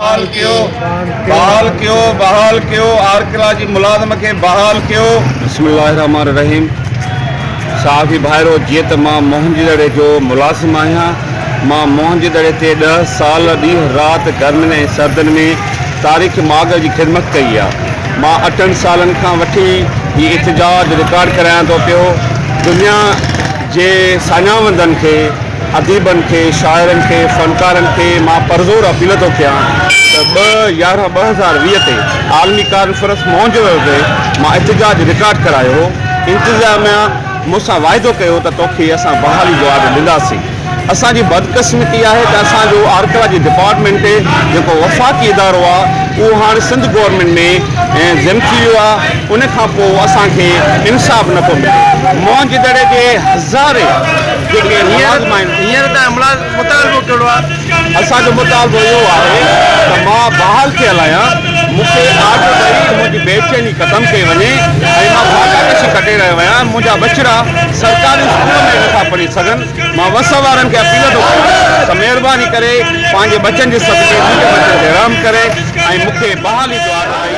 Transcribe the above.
बहाल कयो आर्कियोलॉजी मुलाज़िम के बहाल कयो। बिस्मिल्लाहिर्रहमानिर्रहीम। साफ़ी भाइरो, जीअं त मां मोहनजोदड़े जो मुलाज़िम आहियां। मां मोहनजोदड़े ते 10 साल ॾींहुं राति गर्मियुनि ऐं सर्दियुनि में तारीख़ माग जी ख़िदमत कई आहे। मां 8 सालनि खां वठी हीउ इतिजाज रिकॉर्ड करायां थो पियो। दुनिया जे साञावंदनि खे, अदीबनि खे, शाइरनि खे, फ़नकारनि खे मां परज़ोर अपील थो कयां त 2/11/2020 ते आलमी कॉन्फ्रेंस मोहनजोदड़ो ते मां इतिजाज रिकॉर्ड करायो। इंतिज़ामिया मूंसां वाइदो कयो त तोखे असां बहाली जो ऑर्डर ॾींदासीं। असांजी बदकिस्मती आहे त असांजो आर्कियोलॉजी डिपार्टमेंट जेको वफ़ाक़ी इदारो आहे उहो हाणे सिंध गवर्नमेंट में ज़िम थी वियो आहे। उन खां पोइ असांखे इंसाफ़ नथो मिले। मोहनजोदड़े जे हज़ारे जेके मुलाज़िम आहिनि, हींअर त मुतालबो कहिड़ो आहे? असांजो मुतालबो इहो आहे त मां बहाल थियल आहियां। मूंखे ऑर्डर ॾेई मुंहिंजी बेचैनी ख़तमु कई वञे ऐं मां बाक़ायदा कटे रहियो आहियां। मुंहिंजा बचिड़ा सरकारी स्कूल में नथा पढ़ी सघनि। मां वस वारनि खे अपील थो कयां त महिरबानी करे पंहिंजे बचनि जे सदके मुंहिंजे बचनि खे रहम करे ऐं मूंखे बहाली जो ऑर्डर ॾेई